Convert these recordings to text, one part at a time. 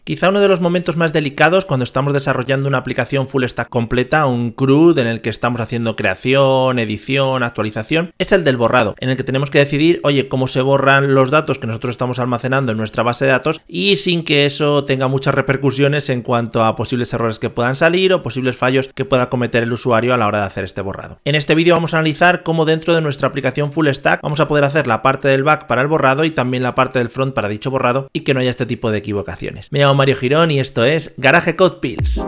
Quizá uno de los momentos más delicados cuando estamos desarrollando una aplicación full stack completa, un CRUD en el que estamos haciendo creación, edición, actualización, es el del borrado, en el que tenemos que decidir, oye, cómo se borran los datos que nosotros estamos almacenando en nuestra base de datos y sin que eso tenga muchas repercusiones en cuanto a posibles errores que puedan salir o posibles fallos que pueda cometer el usuario a la hora de hacer este borrado. En este vídeo vamos a analizar cómo dentro de nuestra aplicación full stack vamos a poder hacer la parte del back para el borrado y también la parte del front para dicho borrado y que no haya este tipo de equivocaciones. Me llamo Mario Girón y esto es Garage Code Pills.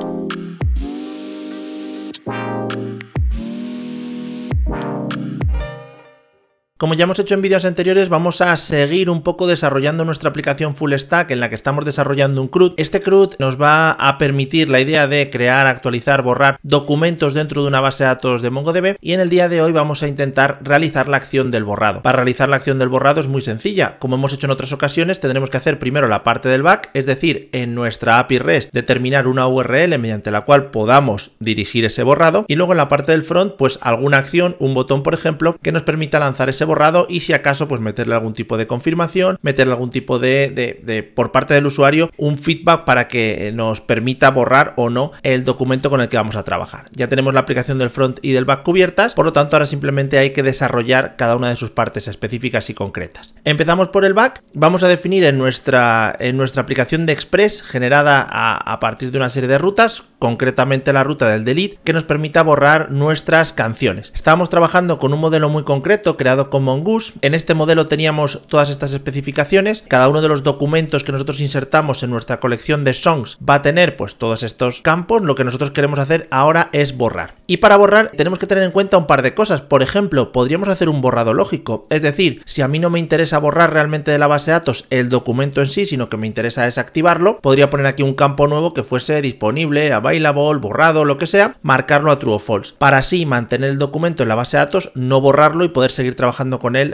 Como ya hemos hecho en vídeos anteriores, vamos a seguir un poco desarrollando nuestra aplicación full stack en la que estamos desarrollando un CRUD. Este CRUD nos va a permitir la idea de crear, actualizar, borrar documentos dentro de una base de datos de MongoDB y en el día de hoy vamos a intentar realizar la acción del borrado. Para realizar la acción del borrado es muy sencilla. Como hemos hecho en otras ocasiones, tendremos que hacer primero la parte del back, es decir, en nuestra API REST determinar una URL mediante la cual podamos dirigir ese borrado y luego en la parte del front, pues alguna acción, un botón por ejemplo, que nos permita lanzar ese borrado y si acaso pues meterle algún tipo de confirmación, meterle algún tipo de por parte del usuario un feedback para que nos permita borrar o no el documento con el que vamos a trabajar. Ya tenemos la aplicación del front y del back cubiertas, por lo tanto ahora simplemente hay que desarrollar cada una de sus partes específicas y concretas. Empezamos por el back, vamos a definir en nuestra aplicación de Express generada a partir de una serie de rutas, concretamente la ruta del delete que nos permita borrar nuestras canciones. Estábamos trabajando con un modelo muy concreto creado con Mongoose. En este modelo teníamos todas estas especificaciones. Cada uno de los documentos que nosotros insertamos en nuestra colección de songs va a tener pues todos estos campos. Lo que nosotros queremos hacer ahora es borrar. Y para borrar tenemos que tener en cuenta un par de cosas. Por ejemplo, podríamos hacer un borrado lógico. Es decir, si a mí no me interesa borrar realmente de la base de datos el documento en sí, sino que me interesa desactivarlo, podría poner aquí un campo nuevo que fuese disponible, available, borrado, lo que sea, marcarlo a true o false. Para así mantener el documento en la base de datos, no borrarlo y poder seguir trabajando con él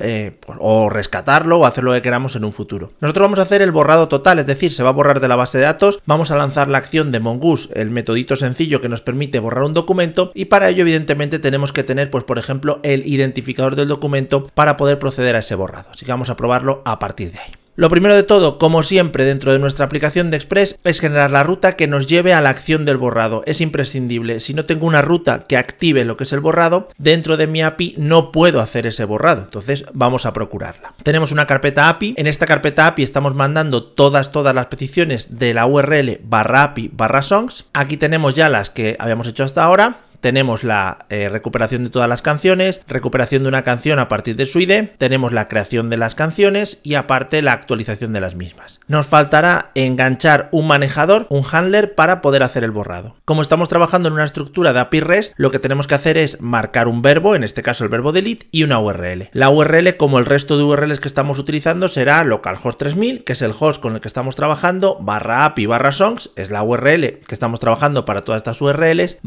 o rescatarlo o hacer lo que queramos en un futuro. Nosotros vamos a hacer el borrado total, es decir, se va a borrar de la base de datos, vamos a lanzar la acción de Mongoose, el metodito sencillo que nos permite borrar un documento y para ello evidentemente tenemos que tener pues por ejemplo el identificador del documento para poder proceder a ese borrado, así que vamos a probarlo a partir de ahí. Lo primero de todo, como siempre dentro de nuestra aplicación de Express, es generar la ruta que nos lleve a la acción del borrado. Es imprescindible. Si no tengo una ruta que active lo que es el borrado, dentro de mi API no puedo hacer ese borrado. Entonces vamos a procurarla. Tenemos una carpeta API. En esta carpeta API estamos mandando todas las peticiones de la URL /API/songs. Aquí tenemos ya las que habíamos hecho hasta ahora. Tenemos la recuperación de todas las canciones, recuperación de una canción a partir de su ID, tenemos la creación de las canciones y aparte la actualización de las mismas. Nos faltará enganchar un manejador, un handler para poder hacer el borrado. Como estamos trabajando en una estructura de API REST, lo que tenemos que hacer es marcar un verbo, en este caso el verbo delete, y una URL. La URL, como el resto de URLs que estamos utilizando, será localhost 3000, que es el host con el que estamos trabajando, /API/songs, es la URL que estamos trabajando para todas estas URLs,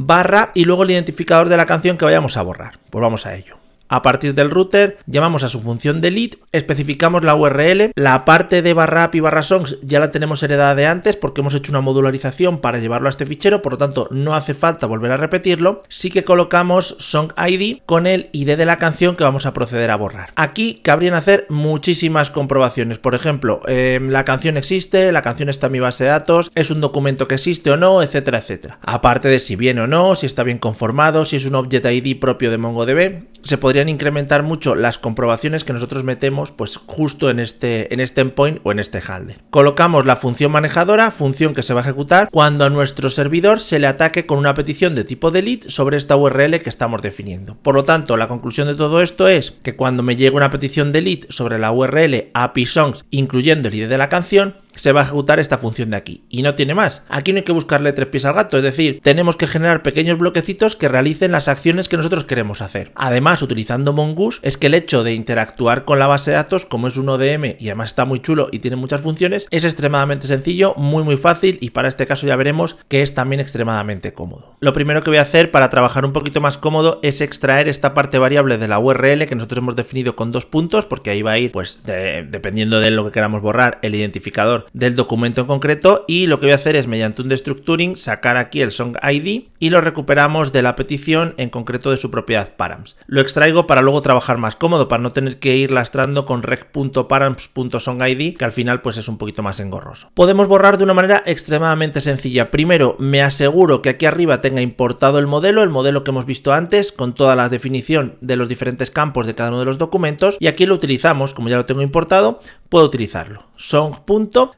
y luego el identificador de la canción que vayamos a borrar. Pues vamos a ello. A partir del router llamamos a su función delete, especificamos la URL, la parte de /API/songs ya la tenemos heredada de antes porque hemos hecho una modularización para llevarlo a este fichero, por lo tanto no hace falta volver a repetirlo. Sí que colocamos song ID con el ID de la canción que vamos a proceder a borrar. Aquí cabrían hacer muchísimas comprobaciones, por ejemplo, la canción existe, la canción está en mi base de datos, es un documento que existe o no, etcétera, etcétera. Aparte de si viene o no, si está bien conformado, si es un Object ID propio de MongoDB, se podrían incrementar mucho las comprobaciones que nosotros metemos pues justo en este endpoint o en este handler. Colocamos la función manejadora, función que se va a ejecutar cuando a nuestro servidor se le ataque con una petición de tipo delete sobre esta URL que estamos definiendo. Por lo tanto, la conclusión de todo esto es que cuando me llegue una petición delete sobre la URL API songs incluyendo el ID de la canción, se va a ejecutar esta función de aquí y no tiene más. Aquí no hay que buscarle tres pies al gato, es decir, tenemos que generar pequeños bloquecitos que realicen las acciones que nosotros queremos hacer. Además, utilizando Mongoose, es que el hecho de interactuar con la base de datos, como es un ODM y además está muy chulo y tiene muchas funciones, es extremadamente sencillo, muy fácil y para este caso ya veremos que es también extremadamente cómodo. Lo primero que voy a hacer para trabajar un poquito más cómodo es extraer esta parte variable de la URL que nosotros hemos definido con 2 puntos, porque ahí va a ir, pues, dependiendo de lo que queramos borrar, el identificador valor del documento en concreto, y lo que voy a hacer es mediante un destructuring sacar aquí el song ID y lo recuperamos de la petición, en concreto de su propiedad params. Lo extraigo para luego trabajar más cómodo, para no tener que ir lastrando con rec.params.songID, que al final pues es un poquito más engorroso. Podemos borrar de una manera extremadamente sencilla. Primero me aseguro que aquí arriba tenga importado el modelo que hemos visto antes, con toda la definición de los diferentes campos de cada uno de los documentos, y aquí lo utilizamos. Como ya lo tengo importado, puedo utilizarlo. Song.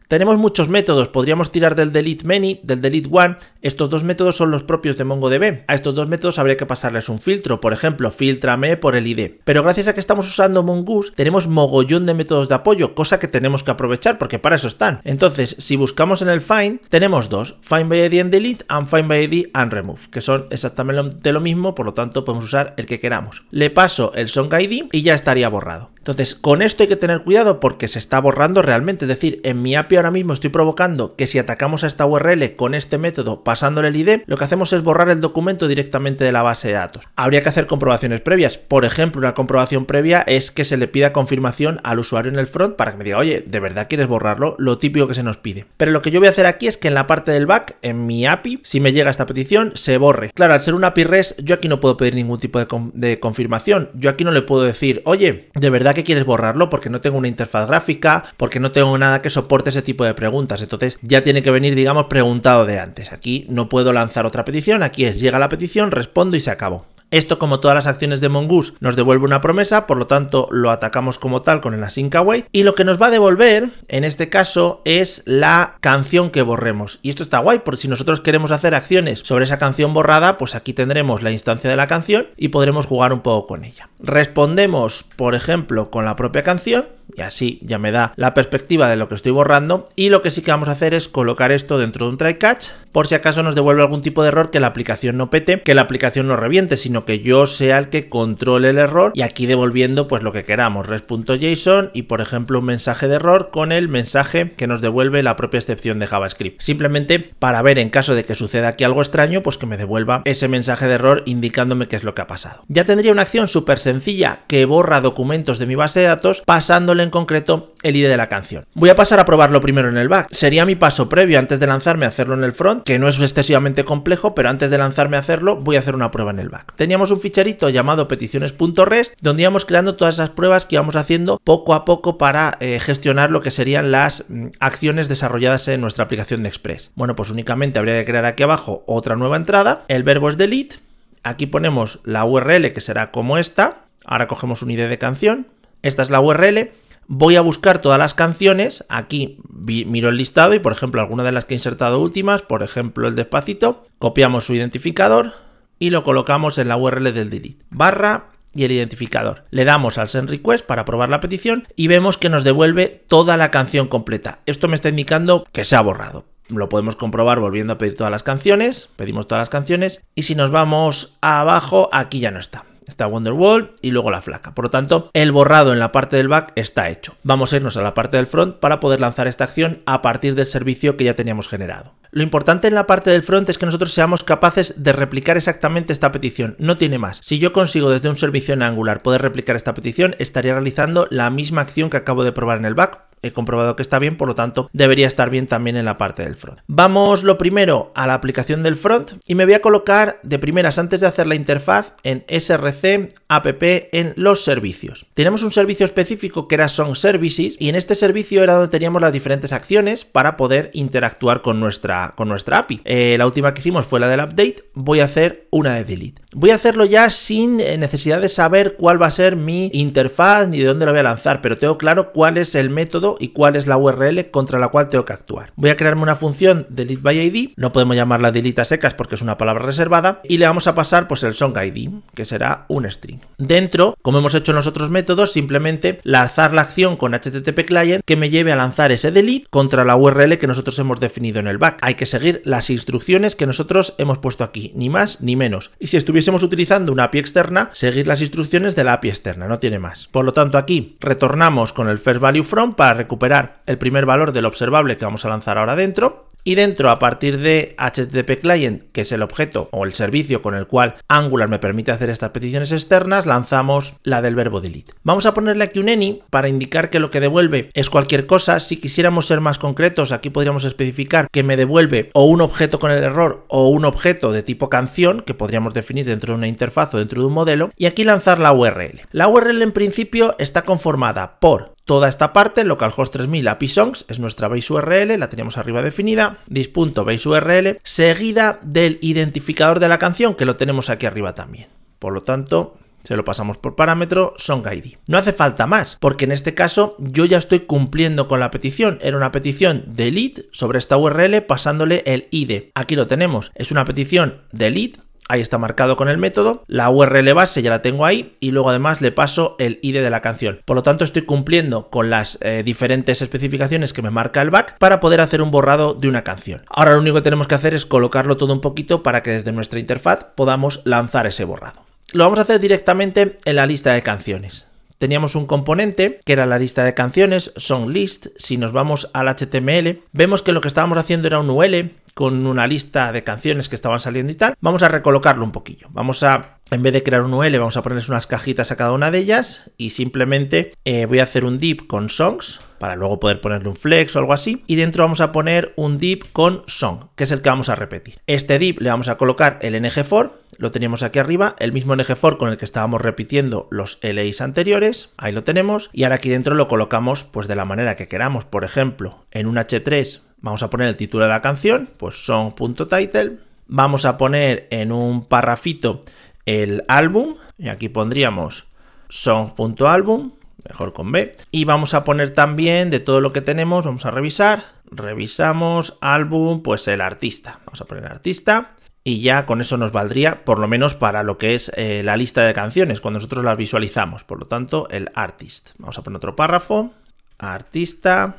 Tenemos muchos métodos, podríamos tirar del delete many, del delete one. Estos dos métodos son los propios de MongoDB. A estos dos métodos habría que pasarles un filtro, por ejemplo, filtrame por el ID. Pero gracias a que estamos usando Mongoose, tenemos mogollón de métodos de apoyo, cosa que tenemos que aprovechar porque para eso están. Entonces, si buscamos en el find, tenemos dos: find by ID and delete and find by ID and remove, que son exactamente lo mismo, por lo tanto podemos usar el que queramos. Le paso el song ID y ya estaría borrado. Entonces, con esto hay que tener cuidado porque se está borrando realmente. Es decir, en mi API ahora mismo estoy provocando que si atacamos a esta URL con este método pasándole el ID, lo que hacemos es borrar el documento directamente de la base de datos. Habría que hacer comprobaciones previas. Por ejemplo, una comprobación previa es que se le pida confirmación al usuario en el front para que me diga, oye, ¿de verdad quieres borrarlo? Lo típico que se nos pide. Pero lo que yo voy a hacer aquí es que en la parte del back, en mi API, si me llega esta petición, se borre. Claro, al ser una API REST, yo aquí no puedo pedir ningún tipo de confirmación. Yo aquí no le puedo decir, oye, ¿de verdad que quieres borrarlo? Porque no tengo una interfaz gráfica, porque no tengo nada que soporte ese tipo de preguntas. Entonces ya tiene que venir, digamos, preguntado de antes. Aquí no puedo lanzar otra petición. Aquí es, llega la petición, respondo y se acabó. Esto, como todas las acciones de Mongoose, nos devuelve una promesa, por lo tanto lo atacamos como tal con el async await, y lo que nos va a devolver en este caso es la canción que borremos. Y esto está guay, porque si nosotros queremos hacer acciones sobre esa canción borrada, pues aquí tendremos la instancia de la canción y podremos jugar un poco con ella. Respondemos, por ejemplo, con la propia canción, y así ya me da la perspectiva de lo que estoy borrando, y lo que sí que vamos a hacer es colocar esto dentro de un try catch, por si acaso nos devuelve algún tipo de error, que la aplicación no pete, que la aplicación no reviente, sino que yo sea el que controle el error, y aquí devolviendo pues lo que queramos, res.json y por ejemplo un mensaje de error con el mensaje que nos devuelve la propia excepción de JavaScript, simplemente para ver en caso de que suceda aquí algo extraño, pues que me devuelva ese mensaje de error indicándome qué es lo que ha pasado. Ya tendría una acción súper sencilla que borra documentos de mi base de datos pasándole en concreto el ID de la canción. Voy a pasar a probarlo primero en el back. Sería mi paso previo antes de lanzarme a hacerlo en el front, que no es excesivamente complejo, pero antes de lanzarme a hacerlo voy a hacer una prueba en el back. Teníamos un ficherito llamado peticiones.rest donde íbamos creando todas esas pruebas que íbamos haciendo poco a poco para gestionar lo que serían las acciones desarrolladas en nuestra aplicación de Express. Bueno, pues únicamente habría que crear aquí abajo otra nueva entrada. El verbo es delete. Aquí ponemos la URL, que será como esta. Ahora cogemos un ID de canción. Esta es la URL. Voy a buscar todas las canciones, aquí miro el listado y por ejemplo alguna de las que he insertado últimas, por ejemplo el Despacito, copiamos su identificador y lo colocamos en la URL del delete, barra y el identificador. Le damos al send request para probar la petición y vemos que nos devuelve toda la canción completa. Esto me está indicando que se ha borrado. Lo podemos comprobar volviendo a pedir todas las canciones, pedimos todas las canciones y si nos vamos abajo, aquí ya no está. Está Wonderwall y luego la flaca. Por lo tanto, el borrado en la parte del back está hecho. Vamos a irnos a la parte del front para poder lanzar esta acción a partir del servicio que ya teníamos generado. Lo importante en la parte del front es que nosotros seamos capaces de replicar exactamente esta petición. No tiene más. Si yo consigo desde un servicio en Angular poder replicar esta petición, estaría realizando la misma acción que acabo de probar en el back. He comprobado que está bien, por lo tanto debería estar bien también en la parte del front. Vamos lo primero a la aplicación del front y me voy a colocar de primeras, antes de hacer la interfaz, en src app en los servicios. Tenemos un servicio específico que era Song Services y en este servicio era donde teníamos las diferentes acciones para poder interactuar con nuestra API. La última que hicimos fue la del update. Voy a hacer una de delete. Voy a hacerlo ya sin necesidad de saber cuál va a ser mi interfaz ni de dónde lo voy a lanzar, pero tengo claro cuál es el método y cuál es la URL contra la cual tengo que actuar. Voy a crearme una función delete by ID, no podemos llamarla delete a secas porque es una palabra reservada, y le vamos a pasar pues el song ID, que será un string. Dentro, como hemos hecho en los otros métodos, simplemente lanzar la acción con HTTP client que me lleve a lanzar ese delete contra la URL que nosotros hemos definido en el back. Hay que seguir las instrucciones que nosotros hemos puesto aquí, ni más ni menos. Y si estuviésemos utilizando una API externa, seguir las instrucciones de la API externa, no tiene más. Por lo tanto, aquí retornamos con el first value from para recuperar el primer valor del observable que vamos a lanzar ahora dentro. y dentro, a partir de HTTP Client, que es el objeto o el servicio con el cual Angular me permite hacer estas peticiones externas, lanzamos la del verbo delete. Vamos a ponerle aquí un any para indicar que lo que devuelve es cualquier cosa. Si quisiéramos ser más concretos, aquí podríamos especificar que me devuelve o un objeto con el error o un objeto de tipo canción, que podríamos definir dentro de una interfaz o dentro de un modelo, y aquí lanzar la URL. La URL en principio está conformada por toda esta parte, localhost 3000 API songs, es nuestra base URL, la teníamos arriba definida, this.base URL, seguida del identificador de la canción, que lo tenemos aquí arriba también. Por lo tanto, se lo pasamos por parámetro song.id. No hace falta más, porque en este caso yo ya estoy cumpliendo con la petición. Era una petición delete sobre esta URL pasándole el ID. Aquí lo tenemos, es una petición delete. Ahí está marcado con el método, la URL base ya la tengo ahí y luego además le paso el ID de la canción. Por lo tanto estoy cumpliendo con las diferentes especificaciones que me marca el back para poder hacer un borrado de una canción. Ahora lo único que tenemos que hacer es colocarlo todo un poquito para que desde nuestra interfaz podamos lanzar ese borrado. Lo vamos a hacer directamente en la lista de canciones. Teníamos un componente que era la lista de canciones, song.list. Si nos vamos al HTML, vemos que lo que estábamos haciendo era un UL con una lista de canciones que estaban saliendo y tal. Vamos a recolocarlo un poquillo. Vamos a, en vez de crear un UL, vamos a ponerles unas cajitas a cada una de ellas y simplemente voy a hacer un div con songs para luego poder ponerle un flex o algo así. Y dentro vamos a poner un div con song, que es el que vamos a repetir. Este div le vamos a colocar el ngFor, lo teníamos aquí arriba, el mismo ngFor con el que estábamos repitiendo los LIs anteriores. Ahí lo tenemos. Y ahora aquí dentro lo colocamos pues de la manera que queramos. Por ejemplo, en un H3 vamos a poner el título de la canción, pues song.title. Vamos a poner en un parrafito el álbum y aquí pondríamos song.album, mejor con B. Y vamos a poner también de todo lo que tenemos, vamos a revisar, revisamos álbum, pues el artista. Vamos a poner artista y ya con eso nos valdría por lo menos para lo que es la lista de canciones cuando nosotros las visualizamos. Por lo tanto, el artist. Vamos a poner otro párrafo, artista,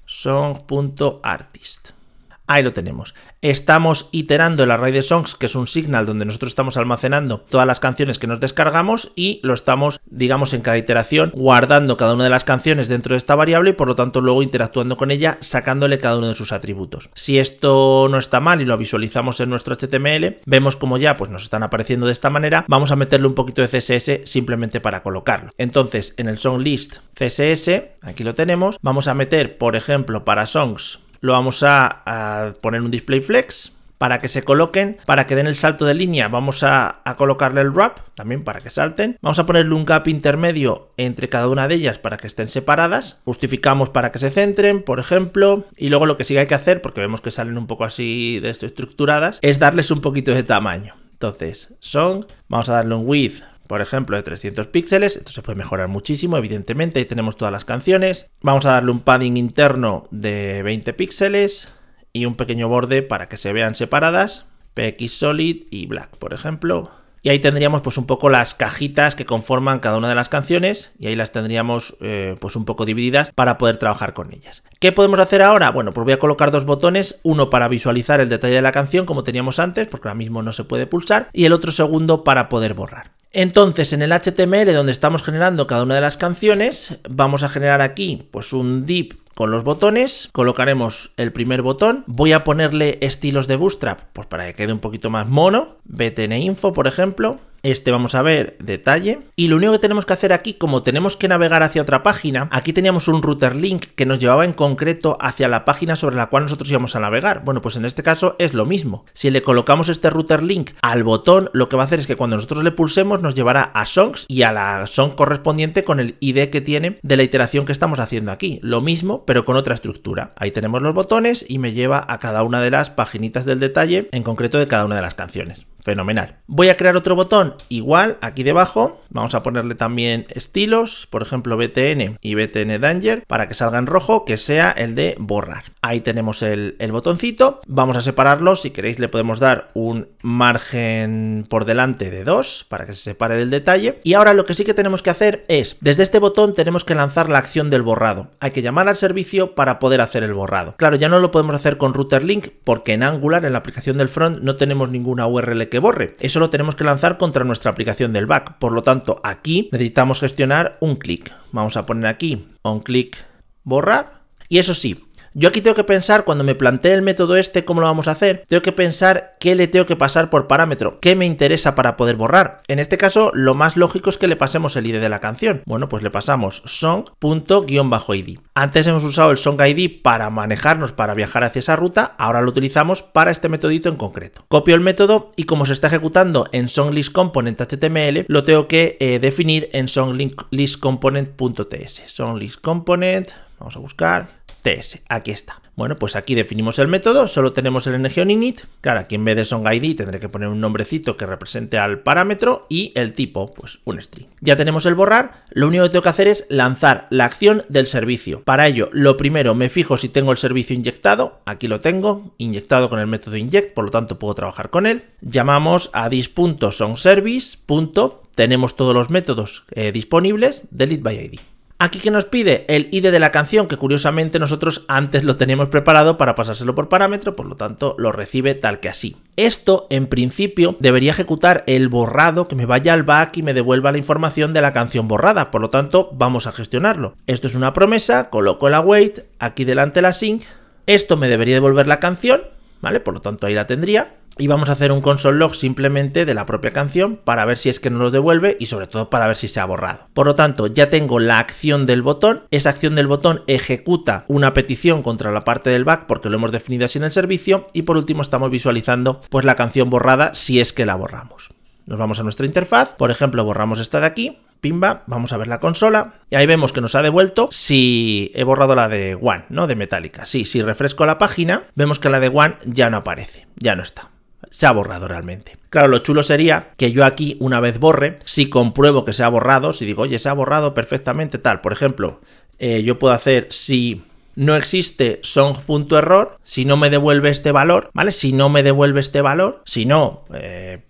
song.artist. Ahí lo tenemos. Estamos iterando el array de songs, que es un signal donde nosotros estamos almacenando todas las canciones que nos descargamos y lo estamos, digamos, en cada iteración guardando cada una de las canciones dentro de esta variable y por lo tanto luego interactuando con ella, sacándole cada uno de sus atributos. Si esto no está mal y lo visualizamos en nuestro HTML, vemos como ya pues nos están apareciendo de esta manera. Vamos a meterle un poquito de CSS simplemente para colocarlo. Entonces, en el song list CSS, aquí lo tenemos, vamos a meter, por ejemplo, para songs, lo vamos a poner un display flex para que se coloquen, para que den el salto de línea. Vamos a colocarle el wrap también para que salten. Vamos a ponerle un gap intermedio entre cada una de ellas para que estén separadas. Justificamos para que se centren, por ejemplo. Y luego lo que sí hay que hacer, porque vemos que salen un poco así desestructuradas, es darles un poquito de tamaño. Entonces, song, vamos a darle un width, por ejemplo, de 300 píxeles. Esto se puede mejorar muchísimo, evidentemente. Ahí tenemos todas las canciones. Vamos a darle un padding interno de 20 píxeles y un pequeño borde para que se vean separadas. PX Solid y Black, por ejemplo. Y ahí tendríamos pues un poco las cajitas que conforman cada una de las canciones y ahí las tendríamos pues un poco divididas para poder trabajar con ellas. ¿Qué podemos hacer ahora? Bueno, pues voy a colocar dos botones, uno para visualizar el detalle de la canción como teníamos antes, porque ahora mismo no se puede pulsar, y el otro segundo para poder borrar. Entonces, en el HTML donde estamos generando cada una de las canciones, vamos a generar aquí pues un div con los botones, colocaremos el primer botón, voy a ponerle estilos de Bootstrap, pues para que quede un poquito más mono, btn info por ejemplo, este vamos a ver detalle, y lo único que tenemos que hacer aquí, como tenemos que navegar hacia otra página, aquí teníamos un router link que nos llevaba en concreto hacia la página sobre la cual nosotros íbamos a navegar. Bueno, pues en este caso es lo mismo, si le colocamos este router link al botón, lo que va a hacer es que cuando nosotros le pulsemos nos llevará a songs y a la song correspondiente con el ID que tiene de la iteración que estamos haciendo aquí, lo mismo pero con otra estructura. Ahí tenemos los botones y me lleva a cada una de las paginitas del detalle, en concreto de cada una de las canciones. Fenomenal. Voy a crear otro botón igual aquí debajo. Vamos a ponerle también estilos, por ejemplo BTN y BTN Danger, para que salga en rojo, que sea el de borrar. Ahí tenemos el botoncito. Vamos a separarlos. Si queréis le podemos dar un margen por delante de 2 para que se separe del detalle. Y ahora lo que sí que tenemos que hacer es, desde este botón tenemos que lanzar la acción del borrado. Hay que llamar al servicio para poder hacer el borrado. Claro, ya no lo podemos hacer con router link porque en Angular, en la aplicación del front, no tenemos ninguna URL que borre. Eso lo tenemos que lanzar contra nuestra aplicación del back. Por lo tanto, aquí necesitamos gestionar un clic. Vamos a poner aquí onClick borrar. Y eso sí, Yo aquí tengo que pensar, cuando me plantee el método este, cómo lo vamos a hacer, tengo que pensar qué le tengo que pasar por parámetro, qué me interesa para poder borrar. En este caso, lo más lógico es que le pasemos el ID de la canción. Bueno, pues le pasamos song.-id. Antes hemos usado el song ID para manejarnos, para viajar hacia esa ruta, ahora lo utilizamos para este metodito en concreto. Copio el método y como se está ejecutando en songlistComponent.html, lo tengo que definir en songlistComponent.ts. SonglistComponent, vamos a buscar TS, aquí está. Bueno, pues aquí definimos el método, solo tenemos el ng-init. Claro, aquí en vez de songID tendré que poner un nombrecito que represente al parámetro y el tipo, pues un string. Ya tenemos el borrar, lo único que tengo que hacer es lanzar la acción del servicio. Para ello, lo primero me fijo si tengo el servicio inyectado, aquí lo tengo, inyectado con el método inject, por lo tanto puedo trabajar con él. Llamamos a this.songService. Tenemos todos los métodos disponibles, delete by ID. Aquí que nos pide el ID de la canción, que curiosamente nosotros antes lo teníamos preparado para pasárselo por parámetro, por lo tanto lo recibe tal que así. Esto en principio debería ejecutar el borrado que me vaya al back y me devuelva la información de la canción borrada, por lo tanto vamos a gestionarlo. Esto es una promesa, coloco el await, aquí delante la sync, esto me debería devolver la canción, ¿vale? Por lo tanto ahí la tendría. Y vamos a hacer un console log simplemente de la propia canción para ver si es que nos lo devuelve y sobre todo para ver si se ha borrado. Por lo tanto, ya tengo la acción del botón. Esa acción del botón ejecuta una petición contra la parte del back porque lo hemos definido así en el servicio. Y por último estamos visualizando pues la canción borrada si es que la borramos. Nos vamos a nuestra interfaz. Por ejemplo, borramos esta de aquí. Pimba, vamos a ver la consola y ahí vemos que nos ha devuelto si he borrado la de One, ¿no? De Metallica. Sí, si refresco la página, vemos que la de One ya no aparece, ya no está. Se ha borrado realmente. Claro, lo chulo sería que yo aquí, una vez borre, si compruebo que se ha borrado, si digo, oye, se ha borrado perfectamente tal, por ejemplo, yo puedo hacer si no existe song.error, si no me devuelve este valor, ¿vale? Si no me devuelve este valor, si no,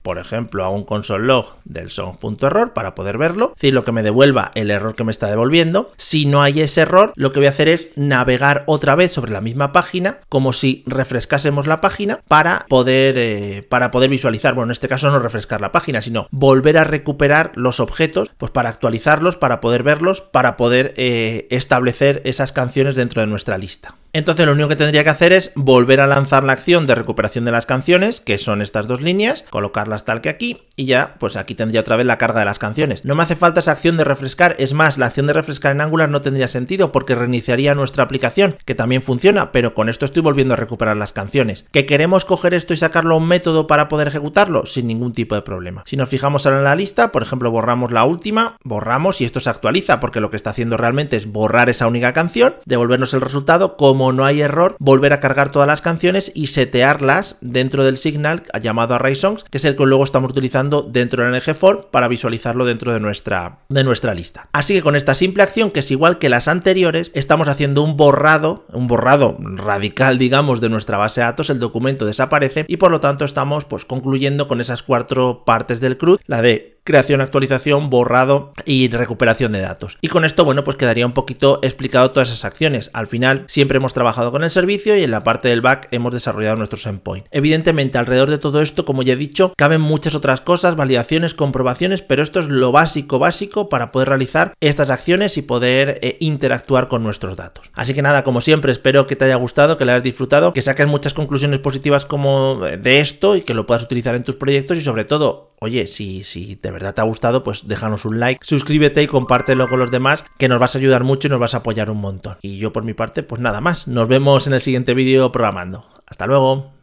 por ejemplo, hago un console log del song.error para poder verlo, es decir, lo que me devuelva el error que me está devolviendo. Si no hay ese error, lo que voy a hacer es navegar otra vez sobre la misma página, como si refrescásemos la página para poder visualizar, bueno, en este caso no refrescar la página, sino volver a recuperar los objetos, pues para actualizarlos, para poder verlos, para poder establecer esas canciones dentro de nuestra lista. Entonces lo único que tendría que hacer es volver a lanzar la acción de recuperación de las canciones, que son estas dos líneas, colocarlas tal que aquí y ya pues aquí tendría otra vez la carga de las canciones. No me hace falta esa acción de refrescar, es más, la acción de refrescar en Angular no tendría sentido porque reiniciaría nuestra aplicación, que también funciona, pero con esto estoy volviendo a recuperar las canciones. ¿Que queremos coger esto y sacarlo a un método para poder ejecutarlo? Sin ningún tipo de problema. Si nos fijamos ahora en la lista, por ejemplo, borramos la última, borramos y esto se actualiza porque lo que está haciendo realmente es borrar esa única canción, devolvernos el resultado, como no hay error, volver a cargar todas las canciones y setearlas dentro del signal llamado ArraySongs, que es el que luego estamos utilizando dentro del ng-for para visualizarlo dentro de nuestra lista. Así que con esta simple acción, que es igual que las anteriores, estamos haciendo un borrado radical, digamos, de nuestra base de datos. El documento desaparece y por lo tanto estamos pues concluyendo con esas 4 partes del CRUD, la de creación, actualización, borrado y recuperación de datos. Y con esto, bueno, pues quedaría un poquito explicado todas esas acciones. Al final siempre hemos trabajado con el servicio y en la parte del back hemos desarrollado nuestros endpoints. Evidentemente, alrededor de todo esto, como ya he dicho, caben muchas otras cosas, validaciones, comprobaciones, pero esto es lo básico para poder realizar estas acciones y poder interactuar con nuestros datos. Así que nada, como siempre, espero que te haya gustado, que lo hayas disfrutado, que saques muchas conclusiones positivas como de esto y que lo puedas utilizar en tus proyectos y sobre todo, oye, si de verdad te ha gustado, pues déjanos un like, suscríbete y compártelo con los demás, que nos vas a ayudar mucho y nos vas a apoyar un montón. Y yo por mi parte, pues nada más. Nos vemos en el siguiente vídeo programando. Hasta luego.